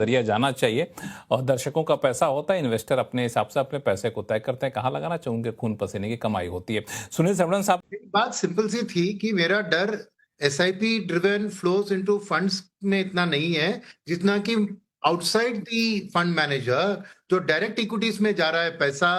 जरिए जाना चाहिए और दर्शकों का पैसा होता है, इन्वेस्टर अपने हिसाब से अपने पैसे को तय करते हैं कहाँ लगाना चाहिए, उनके खून पसीने की कमाई होती है। सुनील सेवड़न साहब, एक बात सिंपल सी थी कि मेरा डर SIP driven flows into funds में इतना नहीं है जितना कि आउटसाइड दी फंड मैनेजर जो डायरेक्ट इक्विटीज में जा रहा है पैसा,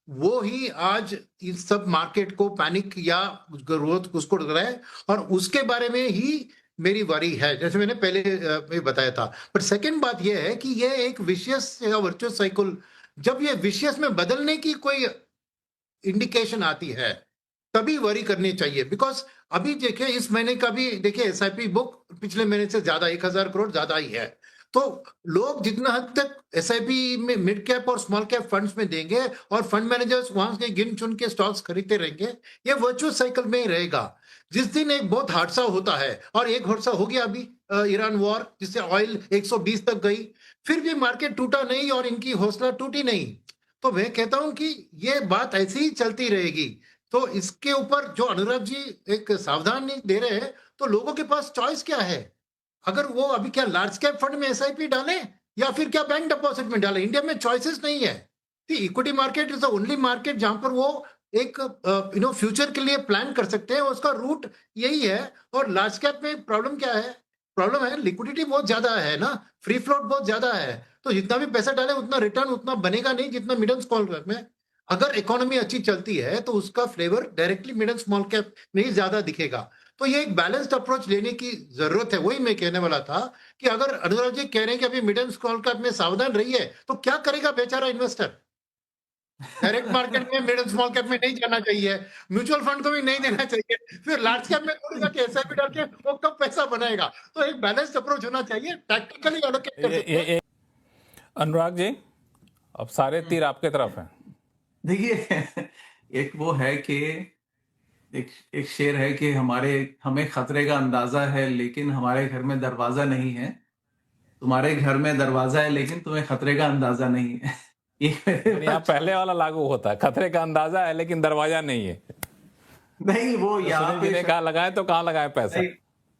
वो ही आज इस सब मार्केट को पैनिक या ग्रोथ उसको रहा है और उसके बारे में ही मेरी वरी है, जैसे मैंने पहले में बताया था। पर सेकंड बात यह है कि यह एक विशियस या वर्चुअस साइकिल, जब ये विशियस में बदलने की कोई इंडिकेशन आती है तभी वरी करनी चाहिए। बिकॉज अभी देखिए इस महीने का भी देखिए एसआईपी बुक पिछले महीने से ज्यादा 1000 करोड़ ज्यादा ही है। तो लोग जितना हद तक एसआईपी में मिड कैप और स्मॉल कैप फंड्स में देंगे और फंड मैनेजर्स वहां के गिन चुन के स्टॉक्स खरीदते रहेंगे, ये वर्चुअस साइकिल में ही रहेगा। जिस दिन एक बहुत हादसा होता है, और एक हादसा हो गया अभी ईरान वॉर, जिससे ऑयल 120 तक गई, फिर भी मार्केट टूटा नहीं और इनकी हौसला टूटी नहीं। तो मैं कहता हूं कि ये बात ऐसी ही चलती रहेगी। तो इसके ऊपर जो अनुराग जी एक सावधानी दे रहे हैं, तो लोगों के पास चॉइस क्या है? अगर वो अभी क्या लार्ज कैप फंड में एसआईपी डालें या फिर क्या बैंक डिपॉजिट में डालें? इंडिया में चॉइसेस नहीं है। Equity market is the only market जहां पर वो एक फ्यूचर के लिए प्लान कर सकते हैं, उसका रूट यही है। और लार्ज कैप में प्रॉब्लम क्या है? प्रॉब्लम है लिक्विडिटी बहुत ज्यादा है ना, फ्री फ्लोट बहुत ज्यादा है। तो जितना भी पैसा डाले उतना रिटर्न उतना बनेगा नहीं जितना मिड एंड स्मॉल कैप में। अगर इकोनॉमी अच्छी चलती है तो उसका flavour directly mid and small cap में ही ज्यादा दिखेगा। तो ये एक बैलेंस्ड अप्रोच लेने की जरूरत है। वही मैं कहने वाला था कि अगर अनुराग जी कह रहे हैं कि अभी मिड एंड स्मॉल कैप में सावधान रहिए, तो क्या करेगा बेचारा इन्वेस्टर? डायरेक्ट मार्केट में मिड एंड स्मॉल कैप में नहीं जाना चाहिए, म्यूचुअल फंड को भी नहीं देना चाहिए, फिर लार्ज कैप में थोड़ी जाके एसआईपी डाल के वो कब पैसा बनाएगा? तो एक बैलेंस्ड अप्रोच होना चाहिए, टैक्टिकली एलोकेट कर सकते हैं। अनुराग जी, अब सारे तीर आपके तरफ हैं। देखिए एक वो है कि एक शेर है कि हमें खतरे का अंदाजा है लेकिन हमारे घर में दरवाजा नहीं है। तुम्हारे घर में दरवाजा है लेकिन तुम्हें खतरे का अंदाजा नहीं है। यहाँ पहले वाला लागू होता है, खतरे का अंदाजा है लेकिन दरवाजा नहीं है। नहीं, वो तो यहाँ पे कहाँ लगाए तो कहाँ लगाए पैसा?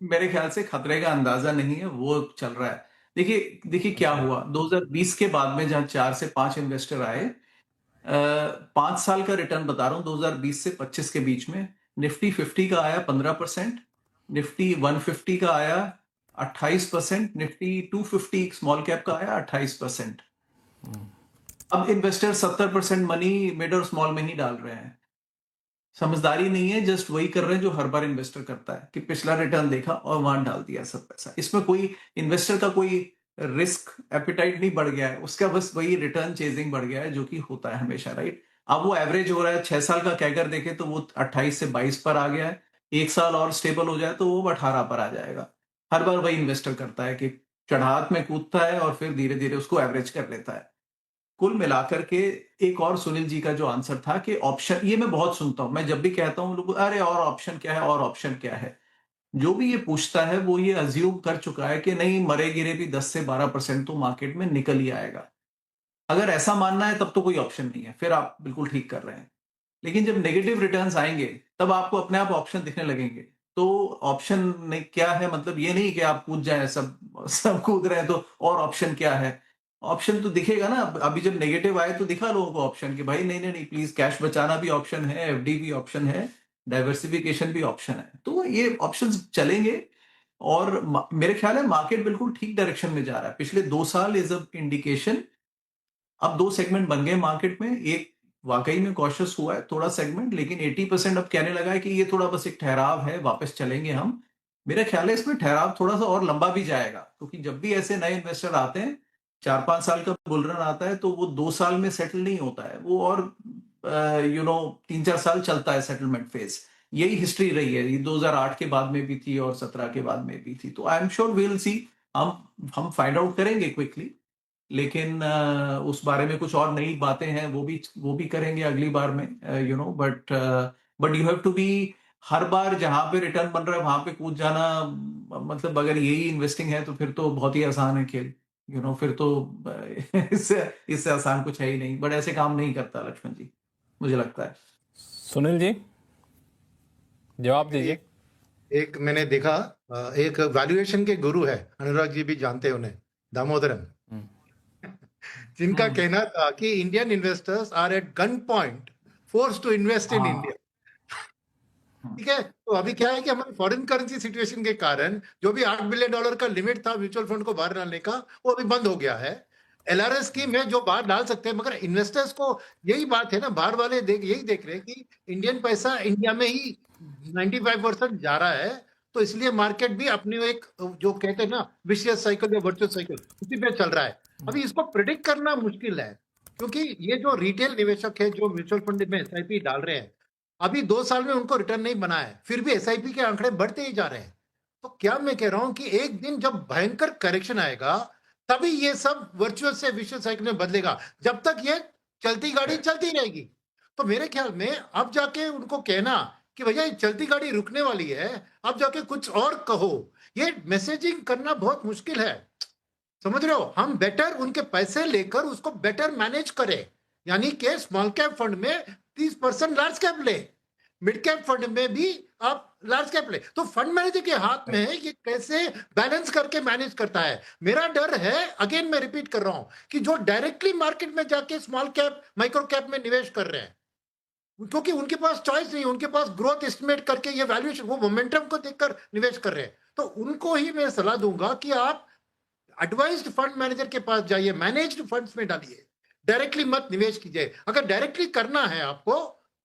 मेरे ख्याल से खतरे का अंदाजा नहीं है, वो चल रहा है। देखिए क्या हुआ 2020 के बाद में, जहां 4 से 5 इन्वेस्टर आए, 5 साल का रिटर्न बता रहा हूं, 2020 से 25 के बीच में निफ्टी 50 का आया 15%, निफ्टी 150 का आया 28%, निफ्टी 250 स्मॉल कैप का आया 28%। अब इन्वेस्टर 70% मनी मिड और स्मॉल में ही डाल रहे हैं। समझदारी नहीं है, जस्ट वही कर रहे हैं जो हर बार इन्वेस्टर करता है कि पिछला रिटर्न देखा और वहां डाल दिया सब पैसा। इसमें कोई इन्वेस्टर का कोई रिस्क एपिटाइट नहीं बढ़ गया है, उसका बस वही रिटर्न चेजिंग बढ़ गया है, जो कि होता है हमेशा, राइट। अब वो एवरेज हो रहा है, 6 साल का कैगर देखे तो वो 28 से 22 पर आ गया है। 1 साल और स्टेबल हो जाए तो वो 18 पर आ जाएगा। हर बार वही इन्वेस्टर करता है कि चढ़ात में कूदता है और फिर धीरे धीरे उसको एवरेज कर लेता है। कुल मिलाकर के एक और सुनील जी का जो आंसर था कि ऑप्शन, ये मैं बहुत सुनता हूं, मैं जब भी कहता हूं लोग अरे और ऑप्शन क्या है, और ऑप्शन क्या है। जो भी ये पूछता है वो ये अज्यूम कर चुका है कि नहीं, मरे गिरे भी 10 से 12% तो मार्केट में निकल ही आएगा। अगर ऐसा मानना है तब तो कोई ऑप्शन नहीं है, फिर आप बिल्कुल ठीक कर रहे हैं। लेकिन जब नेगेटिव रिटर्न्स आएंगे तब आपको अपने आप ऑप्शन दिखने लगेंगे। तो ऑप्शन क्या है, मतलब ये नहीं कि आप कूद जाए, सब सब कूद रहे हैं तो और ऑप्शन क्या है। ऑप्शन तो दिखेगा ना। अभी जब नेगेटिव आए तो दिखा लोगों को ऑप्शन कि भाई नहीं नहीं नहीं, प्लीज कैश बचाना भी ऑप्शन है, एफडी भी ऑप्शन है, डाइवर्सिफिकेशन भी ऑप्शन है। तो ये ऑप्शन चलेंगे और मेरे ख्याल है मार्केट बिल्कुल ठीक डायरेक्शन में जा रहा है। पिछले 2 साल इज अ इंडिकेशन। अब 2 सेगमेंट बन गए मार्केट में, एक वाकई में कॉशियस हुआ है थोड़ा सेगमेंट, लेकिन 80% अब कहने लगा है कि ये थोड़ा बस एक ठहराव है, वापस चलेंगे हम। मेरा ख्याल है इसमें ठहराव थोड़ा सा और लंबा भी जाएगा, क्योंकि जब भी ऐसे नए इन्वेस्टर आते हैं, 4-5 साल का बुल रन आता है तो वो 2 साल में सेटल नहीं होता है, वो और 3-4 साल चलता है सेटलमेंट फेज। यही हिस्ट्री रही है, ये 2008 के बाद में भी थी और 17 के बाद में भी थी। तो I am sure will see, हम फाइंड आउट करेंगे क्विकली, लेकिन उस बारे में कुछ और नई बातें हैं वो भी करेंगे अगली बार में, but you have to be, हर बार जहां पे रिटर्न बन रहा है वहां पे कूद जाना, मतलब अगर यही इन्वेस्टिंग है तो फिर तो बहुत ही आसान है खेल, फिर तो इससे आसान कुछ है ही नहीं। बट ऐसे काम नहीं करता लक्ष्मण जी, मुझे लगता है। सुनील जी, जवाब दीजिए। एक मैंने देखा, एक वैल्यूएशन के गुरु है, अनुराग जी भी जानते हैं उन्हें, दामोदरन। जिनका कहना था कि Indian investors are at gun point force to invest in हाँ इंडिया। ठीक है, तो अभी क्या है कि हमारी फॉरेन करेंसी सिचुएशन के कारण जो भी $8 बिलियन का लिमिट था म्यूचुअल फंड को बाहर डालने का, वो अभी बंद हो गया है। एलआरएस स्कीम है जो बाहर डाल सकते हैं, मगर इन्वेस्टर्स को यही बात है ना, बाहर वाले यही देख रहे हैं कि इंडियन पैसा इंडिया में ही 95% जा रहा है, तो इसलिए मार्केट भी अपनी एक जो कहते हैं ना विशियस साइकिल या वर्चुअस साइकिल, उसी पे चल रहा है। अभी इसको प्रिडिक्ट करना मुश्किल है, क्योंकि ये जो रिटेल निवेशक है जो म्यूचुअल फंड में एसआईपी डाल रहे हैं, अभी 2 साल में उनको रिटर्न नहीं बना है, फिर भी एसआईपी के आंकड़े बढ़ते ही जा रहे हैं। तो क्या मैं कह रहा हूं कि एक दिन जब भयंकर करेक्शन आएगा, तभी ये सब वर्चुअल से विशुअल साइकिल में बदलेगा। जब तक ये चलती गाड़ी चलती रहेगी, तो मेरे ख्याल में अब जाके उनको कहना कि भैया ये चलती गाड़ी रुकने वाली है, अब जाके कुछ और कहो, ये मैसेजिंग करना बहुत मुश्किल है। समझ रहे हो, हम बेटर उनके पैसे लेकर उसको बेटर मैनेज करें, यानी कि स्मॉल कैप फंड में 30% लार्ज कैप ले, मिड कैप फंड में भी आप लार्ज कैप ले। तो फंड मैनेजर के हाथ में है ये कैसे बैलेंस करके मैनेज करता है। मेरा डर है, अगेन मैं रिपीट कर रहा हूं, कि जो डायरेक्टली मार्केट में जाके स्मॉल कैप माइक्रो कैप में निवेश कर रहे हैं, क्योंकि उनके पास चॉइस नहीं, उनके पास ग्रोथ एस्टिमेट करके ये वैल्यूएशन, वो मोमेंटम को देखकर निवेश कर रहे हैं, तो उनको ही मैं सलाह दूंगा कि आप एडवाइज्ड फंड मैनेजर के पास जाइए, मैनेज्ड फंड्स में डालिए, डायरेक्टली मत निवेश कीजिए। अगर डायरेक्टली करना है आपको,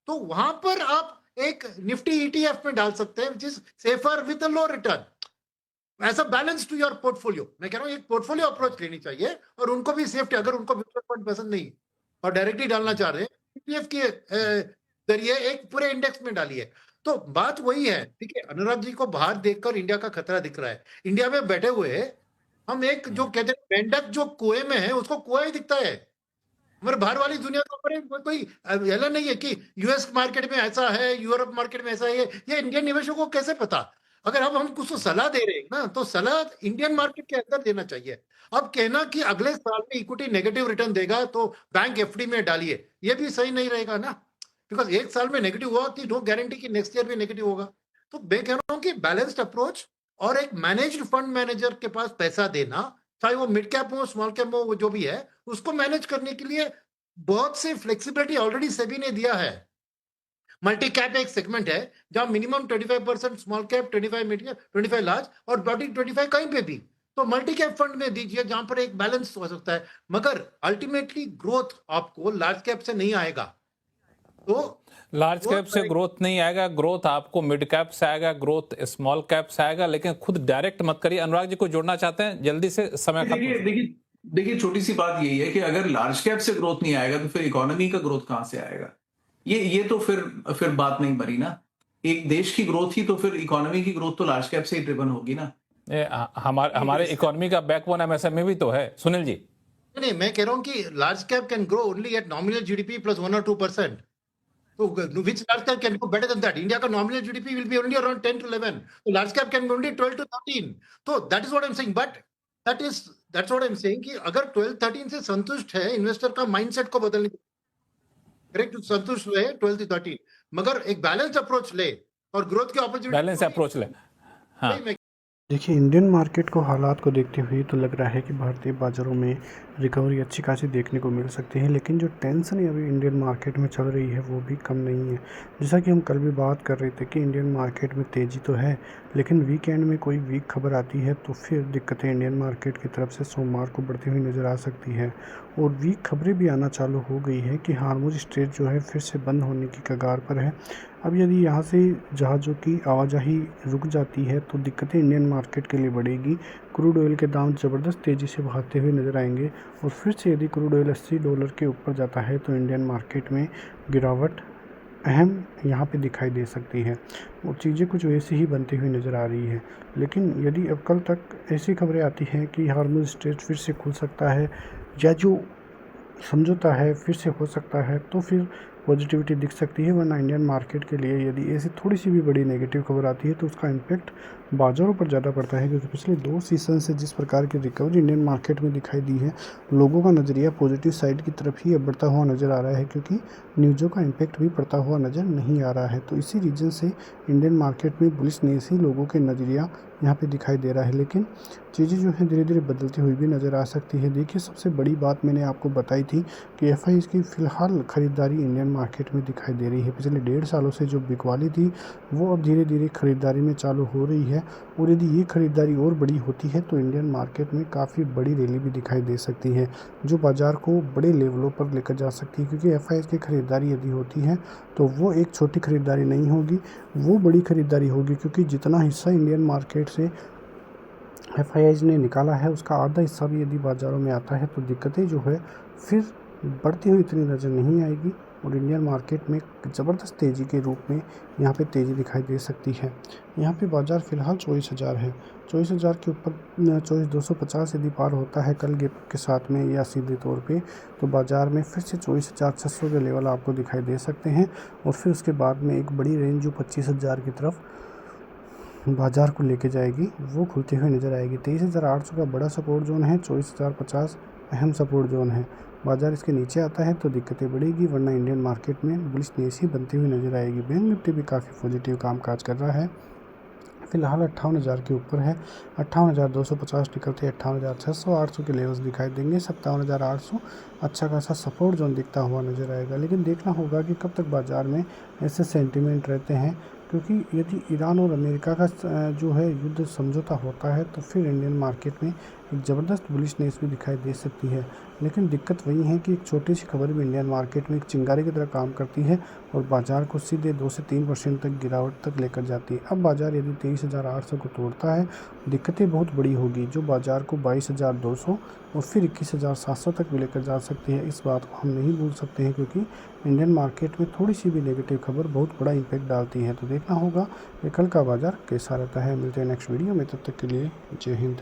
तो वहां पर आप एक निफ्टी ईटीएफ में डाल सकते हैं, which is safer with low return, ऐसा बैलेंस टू योर पोर्टफोलियो। मैं कह रहा हूं एक पोर्टफोलियो अप्रोच लेनी चाहिए, और उनको भी सेफ्टी, अगर उनको म्यूचुअल फंड पसंद नहीं और डायरेक्टली डालना चाह रहे हैं, ईटीएफ के जरिए एक पूरे इंडेक्स में डालिए। तो बात वही है, ठीक है, अनुराग जी को बाहर देखकर इंडिया का खतरा दिख रहा है। इंडिया में बैठे हुए हम एक जो कहते हैं मेंढक जो कुएं में है, उसको कुआं ही दिखता है। मगर बाहर वाली दुनिया के ऊपर कोई एला नहीं है कि यूएस मार्केट में ऐसा है, यूरोप मार्केट में ऐसा है, ये इंडियन निवेशकों को कैसे पता। अगर हम कुछ सलाह दे रहे हैं ना, तो सलाह इंडियन मार्केट के अंदर देना चाहिए। अब कहना कि अगले साल में इक्विटी नेगेटिव रिटर्न देगा तो बैंक एफडी में डालिए, ये भी सही नहीं रहेगा ना, बिकॉज एक साल में नेगेटिव हुआ कि नो गारंटी कि नेक्स्ट ईयर भी नेगेटिव होगा। तो मैं कह रहा हूँ कि बैलेंस्ड अप्रोच और एक मैनेज्ड फंड मैनेजर के पास पैसा देना, चाहे वो मिड कैप हो स्मॉल कैप हो, वो जो भी है, उसको मैनेज करने के लिए बहुत से फ्लेक्सिबिलिटी ऑलरेडी सेबी ने दिया है। मल्टी कैप एक सेगमेंट है जहां minimum 25% small cap, 25 mid cap, 25 large और 25 कहीं पे भी, तो मल्टी कैप फंड में दीजिए जहां पर एक बैलेंस हो सकता है। मगर अल्टीमेटली ग्रोथ आपको लार्ज कैप से नहीं आएगा। तो लार्ज कैप से ग्रोथ नहीं आएगा, ग्रोथ आपको मिड कैप से आएगा, ग्रोथ स्मॉल कैप से आएगा, लेकिन खुद डायरेक्ट मत करिए। अनुराग जी को जोड़ना चाहते हैं जल्दी से, समय खत्म। देखिए छोटी सी बात यही है कि अगर लार्ज कैप से ग्रोथ नहीं आएगा तो फिर इकोनॉमी का ग्रोथ कहां से आएगा। ये तो फिर बात नहीं बनी ना। एक देश की ग्रोथ ही तो फिर इकोनॉमी की ग्रोथ तो लार्ज कैप से ही ड्रिवन होगी ना। हमारे इकोनॉमी का बैकबोन एमएसएमई भी तो है। सुनील जी, नहीं, मैं कह रहा हूं कि large cap can grow only at nominal GDP plus 1 or 2%. So, which large cap can go better than that? India का nominal GDP will be only around 10 to 11. So large cap can be only 12 to 13. So that is what I'm saying. But that's what I'm saying कि अगर 12-13 से संतुष्ट है, investor का mindset को बदलने, correct, संतुष्ट रहे 12 to 13, मगर एक बैलेंस अप्रोच ले और ग्रोथ की अपॉर्चुनिटी बैलेंस अप्रोच ले। हाँ, देखिए इंडियन मार्केट को हालात को देखते हुए तो लग रहा है कि भारतीय बाज़ारों में रिकवरी अच्छी खासी देखने को मिल सकती है, लेकिन जो टेंशन अभी इंडियन मार्केट में चल रही है वो भी कम नहीं है। जैसा कि हम कल भी बात कर रहे थे कि इंडियन मार्केट में तेज़ी तो है, लेकिन वीकेंड में कोई वीक खबर आती है तो फिर दिक्कतें इंडियन मार्केट की तरफ से सोमवार को बढ़ती हुई नज़र आ सकती है। और वीक खबरें भी आना चालू हो गई है कि हार्मुज स्ट्रेट जो है फिर से बंद होने की कगार पर है। अब यदि यहाँ से जहाज़ों की आवाजाही रुक जाती है तो दिक्कतें इंडियन मार्केट के लिए बढ़ेगी। क्रूड ऑयल के दाम ज़बरदस्त तेज़ी से भागते हुए नज़र आएंगे, और फिर से यदि क्रूड ऑयल $80 के ऊपर जाता है तो इंडियन मार्केट में गिरावट अहम यहाँ पे दिखाई दे सकती है, और चीज़ें कुछ वैसी ही बनती हुई नज़र आ रही है। लेकिन यदि अब कल तक ऐसी खबरें आती हैं कि हार्मुज स्ट्रेट फिर से खुल सकता है या जो समझौता है फिर से हो सकता है, तो फिर पॉजिटिविटी दिख सकती है, वरना इंडियन मार्केट के लिए यदि ऐसी थोड़ी सी भी बड़ी नेगेटिव खबर आती है तो उसका इम्पैक्ट बाज़ारों पर ज़्यादा पड़ता है, क्योंकि पिछले 2 सीज़न से जिस प्रकार की रिकवरी इंडियन मार्केट में दिखाई दी है, लोगों का नज़रिया पॉजिटिव साइड की तरफ ही अब बढ़ता हुआ नज़र आ रहा है, क्योंकि न्यूज़ों का इम्पैक्ट भी पड़ता हुआ नज़र नहीं आ रहा है। तो इसी रीज़न से इंडियन मार्केट में बुलिशनेस ही लोगों के नज़रिया यहाँ पे दिखाई दे रहा है, लेकिन चीज़ें जो है धीरे धीरे बदलती हुई भी नज़र आ सकती है। देखिए, सबसे बड़ी बात मैंने आपको बताई थी कि एफआईआईज़ की फ़िलहाल ख़रीदारी इंडियन मार्केट में दिखाई दे रही है। पिछले 1.5 सालों से जो बिकवाली थी वो अब धीरे धीरे ख़रीदारी में चालू हो रही है, और यदि ये ख़रीदारी और बड़ी होती है तो इंडियन मार्केट में काफ़ी बड़ी रैली भी दिखाई दे सकती है, जो बाज़ार को बड़े लेवलों पर लेकर जा सकती है। क्योंकि एफआईआईज़ की ख़रीदारी यदि होती है तो वो एक छोटी ख़रीदारी नहीं होगी, वो बड़ी ख़रीदारी होगी, क्योंकि जितना हिस्सा इंडियन मार्केट से एफआईआईज़ ने निकाला है उसका आधा हिस्सा भी यदि बाज़ारों में आता है तो दिक्कतें जो है फिर बढ़ती हुई इतनी नज़र नहीं आएगी, और इंडियन मार्केट में ज़बरदस्त तेज़ी के रूप में यहाँ पे तेज़ी दिखाई दे सकती है। यहाँ पे बाज़ार फ़िलहाल 24,000 है। 24,000 के ऊपर 24,250 यदि पार होता है कल गैप के साथ में या सीधे तौर पे, तो बाज़ार में फिर से 24,600 के लेवल आपको दिखाई दे सकते हैं, और फिर उसके बाद में एक बड़ी रेंज जो 25,000 की तरफ बाज़ार को लेके जाएगी वो खुलते हुए नज़र आएगी। 23,800 का बड़ा सपोर्ट जोन है, 24,050 अहम सपोर्ट जोन है। बाज़ार इसके नीचे आता है तो दिक्कतें बढ़ेगी, वरना इंडियन मार्केट में बुलिशनेस ही बनती हुई नज़र आएगी। बैंक निफ्टी भी काफ़ी पॉजिटिव कामकाज कर रहा है, फ़िलहाल 58,000 के ऊपर है। 58,250 निकलते 58,600 800 के लेवल्स दिखाई देंगे। 57,800 अच्छा खासा सपोर्ट जोन दिखता हुआ नज़र आएगा, लेकिन देखना होगा कि कब तक बाज़ार में ऐसे सेंटीमेंट रहते हैं, क्योंकि यदि ईरान और अमेरिका का जो है युद्ध समझौता होता है तो फिर इंडियन मार्केट में एक ज़बरदस्त बुलिशनेस भी दिखाई दे सकती है। लेकिन दिक्कत वही है कि एक छोटी सी खबर भी इंडियन मार्केट में एक चिंगारी की तरह काम करती है और बाज़ार को सीधे 2 से 3% तक गिरावट तक लेकर जाती है। अब बाज़ार यदि 23,800 को तोड़ता है, दिक्कतें बहुत बड़ी होगी, जो बाज़ार को 22,200 और फिर 21,700 तक भी लेकर जा सकती है। इस बात को हम नहीं भूल सकते हैं, क्योंकि इंडियन मार्केट में थोड़ी सी भी नेगेटिव खबर बहुत बड़ा इम्पैक्ट डालती है। तो देखना होगा कि कल का बाज़ार कैसा रहता है। मिलते हैं नेक्स्ट वीडियो में, तब तक के लिए जय हिंद।